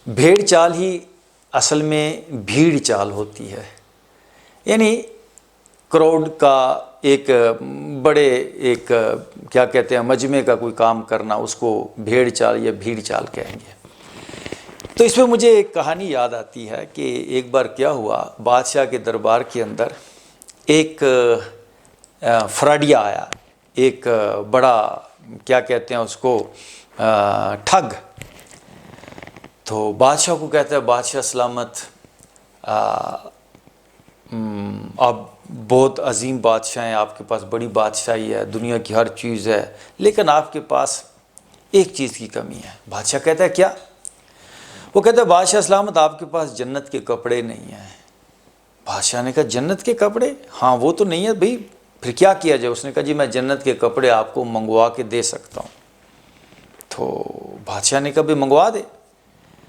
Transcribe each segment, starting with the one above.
بھیڑ چال ہی اصل میں بھیڑ چال ہوتی ہے، یعنی کراؤڈ کا ایک بڑے ایک کیا کہتے ہیں مجمع کا کوئی کام کرنا، اس کو بھیڑ چال یا بھیڑ چال کہیں گے۔ تو اس میں مجھے ایک کہانی یاد آتی ہے کہ ایک بار کیا ہوا، بادشاہ کے دربار کے اندر ایک فراڈیا آیا، ایک بڑا کیا کہتے ہیں اس کو ٹھگ۔ تو بادشاہ کو کہتا ہے بادشاہ سلامت، آپ بہت عظیم بادشاہ ہیں، آپ کے پاس بڑی بادشاہی ہے، دنیا کی ہر چیز ہے، لیکن آپ کے پاس ایک چیز کی کمی ہے۔ بادشاہ کہتا ہے کیا؟ وہ کہتا ہے بادشاہ سلامت آپ کے پاس جنت کے کپڑے نہیں ہیں۔ بادشاہ نے کہا جنت کے کپڑے؟ ہاں وہ تو نہیں ہے بھئی، پھر کیا کیا جائے؟ اس نے کہا جی میں جنت کے کپڑے آپ کو منگوا کے دے سکتا ہوں۔ تو بادشاہ نے کہا بھئی منگوا دے۔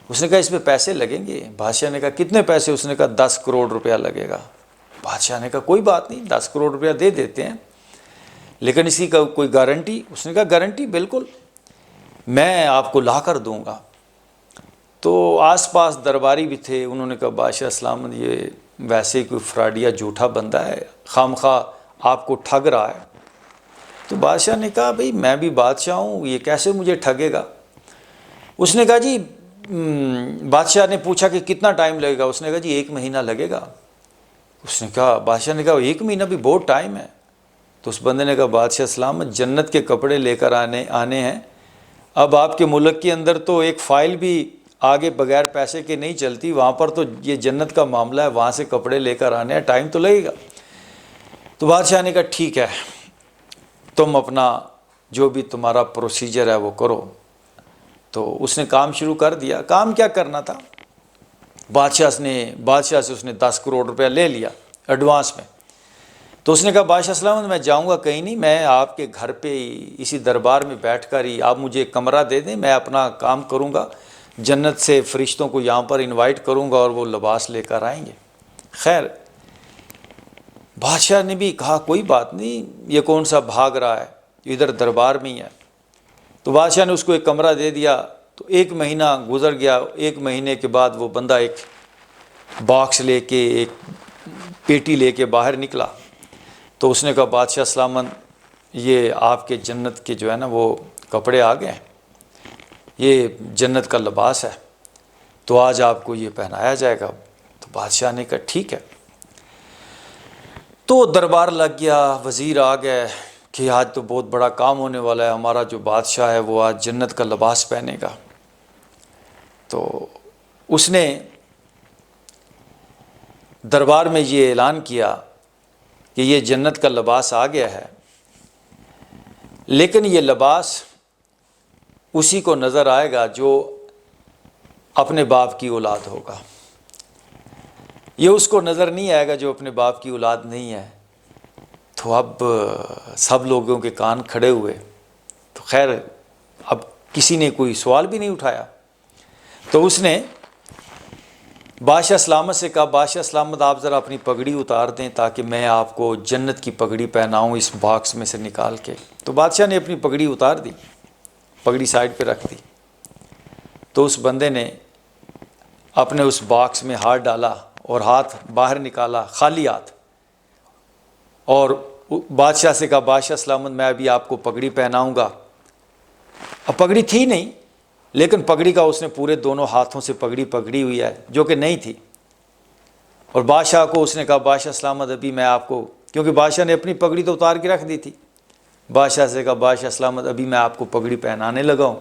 اس نے کہا اس پہ پیسے لگیں گے۔ بادشاہ نے کہا کتنے پیسے؟ اس نے کہا 10 کروڑ روپیہ لگے گا۔ بادشاہ نے کہا کوئی بات نہیں، 10 کروڑ روپیہ دے دیتے ہیں، لیکن اسی کا کوئی گارنٹی؟ اس نے کہا گارنٹی بالکل، میں آپ کو لا کر دوں گا۔ تو آس پاس درباری بھی تھے، انہوں نے کہا بادشاہ سلامت یہ ویسے ہی کوئی فراڈیا جھوٹا بندہ ہے، خام خواہ آپ کو ٹھگ رہا ہے۔ تو بادشاہ نے کہا بھئی میں بھی بادشاہ ہوں، یہ کیسے مجھے ٹھگے گا؟ اس نے کہا جی بادشاہ نے پوچھا کہ کتنا ٹائم لگے گا؟ اس نے کہا جی 1 مہینہ لگے گا۔ اس نے کہا بادشاہ نے کہا 1 مہینہ بھی بہت ٹائم ہے۔ تو اس بندے نے کہا بادشاہ سلامت جنت کے کپڑے لے کر آنے ہیں، اب آپ کے ملک کے اندر تو ایک فائل بھی آگے بغیر پیسے کے نہیں چلتی، وہاں پر تو یہ جنت کا معاملہ ہے، وہاں سے کپڑے لے کر آنے ہیں، ٹائم تو لگے گا۔ تو بادشاہ نے کہا ٹھیک ہے، تم اپنا جو بھی تمہارا پروسیجر ہے وہ کرو۔ تو اس نے کام شروع کر دیا۔ کام کیا کرنا تھا، بادشاہ سے اس نے 10 کروڑ روپیہ لے لیا ایڈوانس میں۔ تو اس نے کہا بادشاہ سلامت میں جاؤں گا کہیں نہیں، میں آپ کے گھر پہ ہی اسی دربار میں بیٹھ کر ہی آپ مجھے ایک کمرہ دے دیں، میں اپنا کام کروں گا، جنت سے فرشتوں کو یہاں پر انوائٹ کروں گا اور وہ لباس لے کر آئیں گے۔ خیر بادشاہ نے بھی کہا کوئی بات نہیں، یہ کون سا بھاگ رہا ہے، ادھر دربار میں ہی ہے۔ تو بادشاہ نے اس کو ایک کمرہ دے دیا۔ تو 1 مہینہ گزر گیا۔ 1 مہینے کے بعد وہ بندہ ایک باکس لے کے، ایک پیٹی لے کے باہر نکلا۔ تو اس نے کہا بادشاہ سلامت یہ آپ کے جنت کے جو ہے نا وہ کپڑے آ گئے ہیں، یہ جنت کا لباس ہے، تو آج آپ کو یہ پہنایا جائے گا۔ تو بادشاہ نے کہا ٹھیک ہے۔ تو دربار لگ گیا، وزیر آ گئے کہ آج تو بہت بڑا کام ہونے والا ہے، ہمارا جو بادشاہ ہے وہ آج جنت کا لباس پہنے گا۔ تو اس نے دربار میں یہ اعلان کیا کہ یہ جنت کا لباس آ گیا ہے، لیکن یہ لباس اسی کو نظر آئے گا جو اپنے باپ کی اولاد ہوگا، یہ اس کو نظر نہیں آئے گا جو اپنے باپ کی اولاد نہیں ہے۔ تو اب سب لوگوں کے کان کھڑے ہوئے۔ تو خیر اب کسی نے کوئی سوال بھی نہیں اٹھایا۔ تو اس نے بادشاہ سلامت سے کہا بادشاہ سلامت آپ ذرا اپنی پگڑی اتار دیں تاکہ میں آپ کو جنت کی پگڑی پہناؤں اس باکس میں سے نکال کے۔ تو بادشاہ نے اپنی پگڑی اتار دی، پگڑی سائڈ پہ رکھ دی۔ تو اس بندے نے اپنے اس باکس میں ہاتھ ڈالا اور ہاتھ باہر نکالا، خالی ہاتھ، اور بادشاہ سے کہا بادشاہ سلامت میں ابھی آپ کو پگڑی پہناؤں گا۔ اب پگڑی تھی نہیں، لیکن پگڑی کا اس نے پورے دونوں ہاتھوں سے پگڑی پکڑی ہوئی ہے جو کہ نہیں تھی۔ اور بادشاہ کو اس نے کہا بادشاہ سلامت ابھی میں آپ کو، کیونکہ بادشاہ نے اپنی پگڑی تو اتار کے رکھ دی تھی، بادشاہ سے کہا بادشاہ سلامت ابھی میں آپ کو پگڑی پہنانے لگا ہوں۔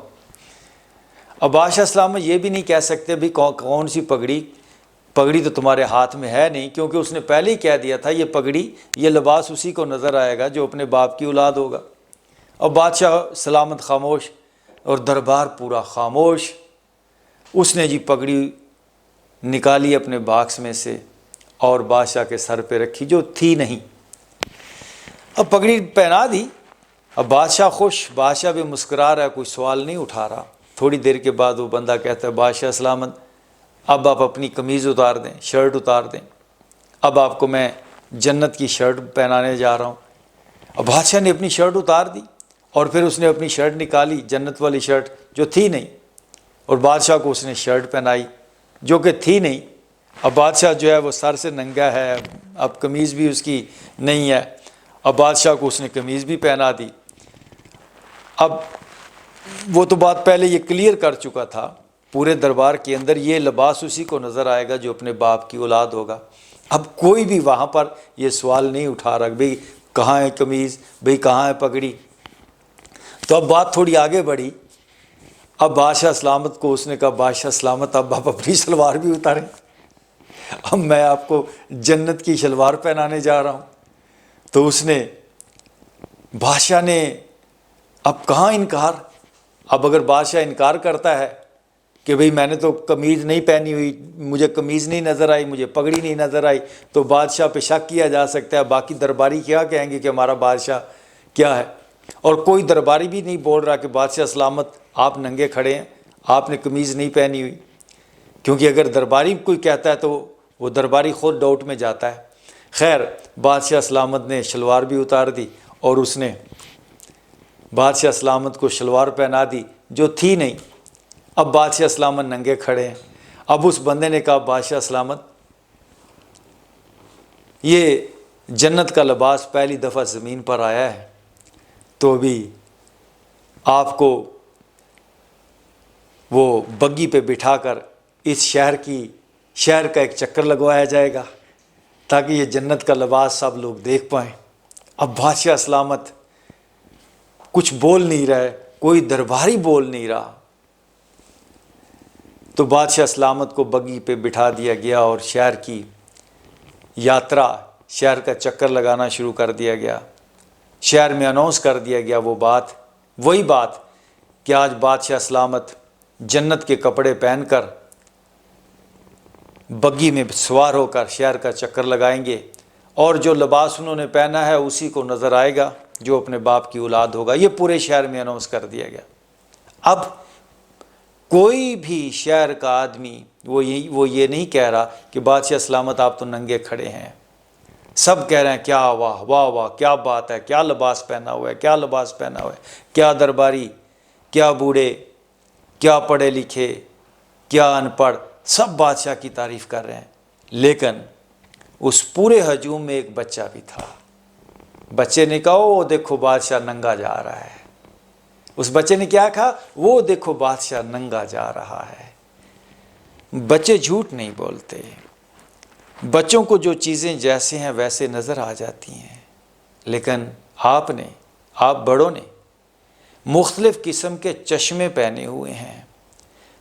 اب بادشاہ سلامت یہ بھی نہیں کہہ سکتے بھی کون سی پگڑی، پگڑی تو تمہارے ہاتھ میں ہے نہیں، کیونکہ اس نے پہلے ہی کہہ دیا تھا یہ پگڑی، یہ لباس اسی کو نظر آئے گا جو اپنے باپ کی اولاد ہوگا۔ اب بادشاہ سلامت خاموش اور دربار پورا خاموش۔ اس نے جی پگڑی نکالی اپنے باکس میں سے اور بادشاہ کے سر پہ رکھی جو تھی نہیں۔ اب پگڑی پہنا دی، اب بادشاہ خوش، بادشاہ بھی مسکرا رہا ہے، کوئی سوال نہیں اٹھا رہا۔ تھوڑی دیر کے بعد وہ بندہ کہتا ہے بادشاہ سلامت اب آپ اپنی قمیض اتار دیں، شرٹ اتار دیں، اب آپ کو میں جنت کی شرٹ پہنانے جا رہا ہوں۔ اب بادشاہ نے اپنی شرٹ اتار دی اور پھر اس نے اپنی شرٹ نکالی، جنت والی شرٹ جو تھی نہیں، اور بادشاہ کو اس نے شرٹ پہنائی جو کہ تھی نہیں. اب بادشاہ جو ہے وہ سر سے ننگا ہے, اب قمیض بھی اس کی نہیں ہے. اب بادشاہ کو اس نے قمیض بھی پہنا دی. اب وہ تو بات پہلے یہ کلیئر کر چکا تھا, پورے دربار کے اندر یہ لباس اسی کو نظر آئے گا جو اپنے باپ کی اولاد ہوگا. اب کوئی بھی وہاں پر یہ سوال نہیں اٹھا رہا بھئی کہاں ہے قمیض, بھئی کہاں ہے پگڑی. تو اب بات تھوڑی آگے بڑھی. اب بادشاہ سلامت کو اس نے کہا بادشاہ سلامت اب آپ اپنی شلوار بھی اتاریں, اب میں آپ کو جنت کی شلوار پہنانے جا رہا ہوں. تو اس نے بادشاہ نے اب کہاں انکار. اب اگر بادشاہ انکار کرتا ہے کہ بھئی میں نے تو قمیض نہیں پہنی ہوئی, مجھے قمیض نہیں نظر آئی, مجھے پگڑی نہیں نظر آئی, تو بادشاہ پہ شک کیا جا سکتا ہے. باقی درباری کیا کہیں گے کہ ہمارا بادشاہ کیا ہے. اور کوئی درباری بھی نہیں بول رہا کہ بادشاہ سلامت آپ ننگے کھڑے ہیں, آپ نے قمیض نہیں پہنی ہوئی. کیونکہ اگر درباری کوئی کہتا ہے تو وہ درباری خود ڈاؤٹ میں جاتا ہے. خیر بادشاہ سلامت نے شلوار بھی اتار دی اور اس نے بادشاہ سلامت کو شلوار پہنا دی جو تھی نہیں. اب بادشاہ سلامت ننگے کھڑے ہیں. اب اس بندے نے کہا بادشاہ سلامت یہ جنت کا لباس پہلی دفعہ زمین پر آیا ہے, تو ابھی آپ کو وہ بگی پہ بٹھا کر اس شہر کا ایک چکر لگوایا جائے گا تاکہ یہ جنت کا لباس سب لوگ دیکھ پائیں. اب بادشاہ سلامت کچھ بول نہیں رہے, کوئی درباری بول نہیں رہا. تو بادشاہ سلامت کو بگی پہ بٹھا دیا گیا اور شہر کی یاترا, شہر کا چکر لگانا شروع کر دیا گیا. شہر میں اناؤنس کر دیا گیا وہی بات کہ آج بادشاہ سلامت جنت کے کپڑے پہن کر بگی میں سوار ہو کر شہر کا چکر لگائیں گے, اور جو لباس انہوں نے پہنا ہے اسی کو نظر آئے گا جو اپنے باپ کی اولاد ہوگا. یہ پورے شہر میں اناؤنس کر دیا گیا. اب کوئی بھی شہر کا آدمی وہ یہ نہیں کہہ رہا کہ بادشاہ سلامت آپ تو ننگے کھڑے ہیں. سب کہہ رہے ہیں کیا واہ واہ واہ کیا بات ہے, کیا لباس پہنا ہوا ہے, کیا لباس پہنا ہوا ہے. کیا درباری, کیا بوڑھے, کیا پڑھے لکھے, کیا ان پڑھ, سب بادشاہ کی تعریف کر رہے ہیں. لیکن اس پورے ہجوم میں ایک بچہ بھی تھا. بچے نے کہا وہ دیکھو بادشاہ ننگا جا رہا ہے. اس بچے نے کیا کہا, وہ دیکھو بادشاہ ننگا جا رہا ہے. بچے جھوٹ نہیں بولتے. بچوں کو جو چیزیں جیسے ہیں ویسے نظر آ جاتی ہیں. لیکن آپ بڑوں نے مختلف قسم کے چشمے پہنے ہوئے ہیں.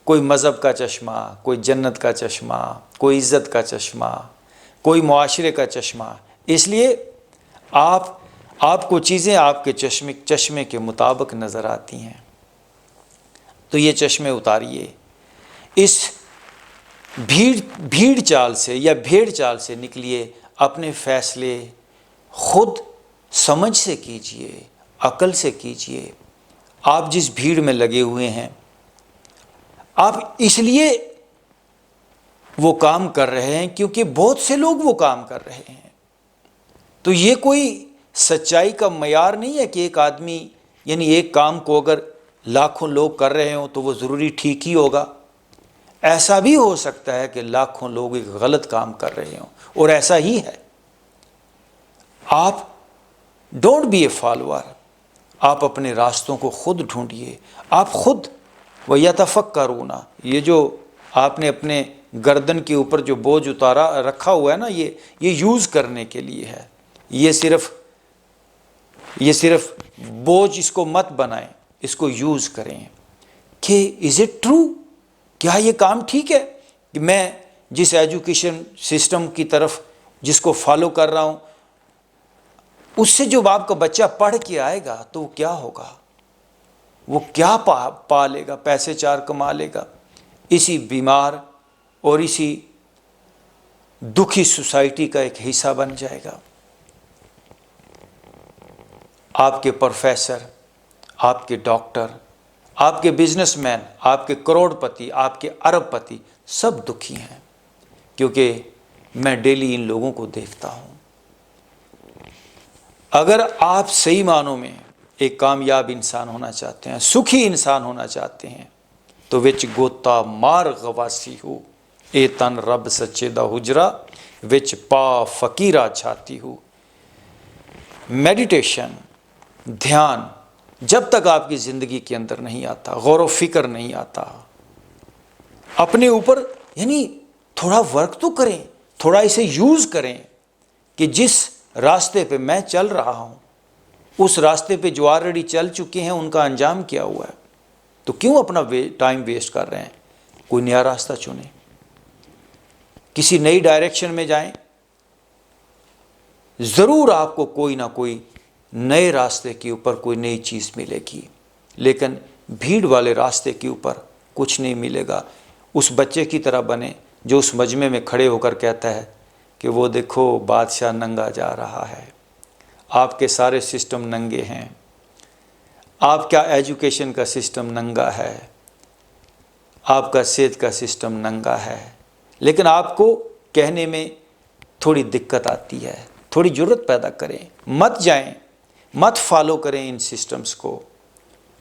کوئی مذہب کا چشمہ, کوئی جنت کا چشمہ, کوئی عزت کا چشمہ, کوئی معاشرے کا چشمہ. اس لیے آپ کو چیزیں آپ کے چشمے کے مطابق نظر آتی ہیں. تو یہ چشمے اتاریے. اس بھیڑ چال سے یا بھیڑ چال سے نکلیے. اپنے فیصلے خود سمجھ سے کیجئے, عقل سے کیجئے. آپ جس بھیڑ میں لگے ہوئے ہیں آپ اس لیے وہ کام کر رہے ہیں کیونکہ بہت سے لوگ وہ کام کر رہے ہیں. تو یہ کوئی سچائی کا معیار نہیں ہے کہ ایک آدمی یعنی ایک کام کو اگر لاکھوں لوگ کر رہے ہوں تو وہ ضروری ٹھیک ہی ہوگا. ایسا بھی ہو سکتا ہے کہ لاکھوں لوگ ایک غلط کام کر رہے ہوں, اور ایسا ہی ہے. آپ ڈونٹ بی اے فالوور. آپ اپنے راستوں کو خود ڈھونڈیے. آپ خود وَيَتَفَكَّرُونَ, یہ جو آپ نے اپنے گردن کے اوپر جو بوجھ رکھا ہوا ہے نا, یہ یوز کرنے کے لیے ہے. یہ صرف بوجھ اس کو مت بنائیں, اس کو یوز کریں کہ از اٹ ٹرو, کیا یہ کام ٹھیک ہے کہ میں جس ایجوکیشن سسٹم کی طرف جس کو فالو کر رہا ہوں اس سے جو آپ کا بچہ پڑھ کے آئے گا تو وہ کیا ہوگا, وہ کیا پا لے گا, پیسے چار کما لے گا. اسی بیمار اور اسی دکھی سوسائٹی کا ایک حصہ بن جائے گا. آپ کے پروفیسر, آپ کے ڈاکٹر, آپ کے بزنس مین, آپ کے کروڑ پتی, آپ کے ارب پتی سب دکھی ہیں کیونکہ میں ڈیلی ان لوگوں کو دیکھتا ہوں. اگر آپ صحیح معنوں میں ایک کامیاب انسان ہونا چاہتے ہیں, سکھی انسان ہونا چاہتے ہیں, تو وچ گوتا مار غواسی ہو، اے تن رب سچے دا حجرا وچ پا فقیرہ چھاتی ہو۔ میڈیٹیشن، دھیان جب تک آپ کی زندگی کے اندر نہیں آتا، غور و فکر نہیں آتا، اپنے اوپر یعنی تھوڑا ورک تو کریں، تھوڑا اسے یوز کریں کہ جس راستے پہ میں چل رہا ہوں، اس راستے پہ جو آلریڈی چل چکے ہیں ان کا انجام کیا ہوا ہے، تو کیوں اپنا ٹائم ویسٹ کر رہے ہیں؟ کوئی نیا راستہ چنیں، کسی نئی ڈائریکشن میں جائیں، ضرور آپ کو کوئی نہ کوئی نئے راستے کے اوپر کوئی نئی چیز ملے گی، لیکن بھیڑ والے راستے کے اوپر کچھ نہیں ملے گا۔ اس بچے کی طرح بنے جو اس مجمع میں کھڑے ہو کر کہتا ہے کہ وہ دیکھو بادشاہ ننگا جا رہا ہے، آپ کے سارے سسٹم ننگے ہیں، آپ کا ایجوکیشن کا سسٹم ننگا ہے، آپ کا صحت کا سسٹم ننگا ہے، لیکن آپ کو کہنے میں تھوڑی دقت آتی ہے۔ تھوڑی جرت پیدا کریں، مت جائیں، مت فالو کریں ان سسٹمز کو،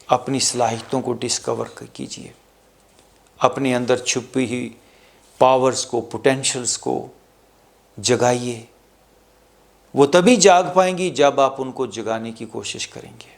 اپنی صلاحیتوں کو ڈسکور کیجیے، اپنے اندر چھپی ہوئی پاورز کو، پوٹینشلز کو جگائیے۔ وہ تبھی جاگ پائیں گی جب آپ ان کو جگانے کی کوشش کریں گے۔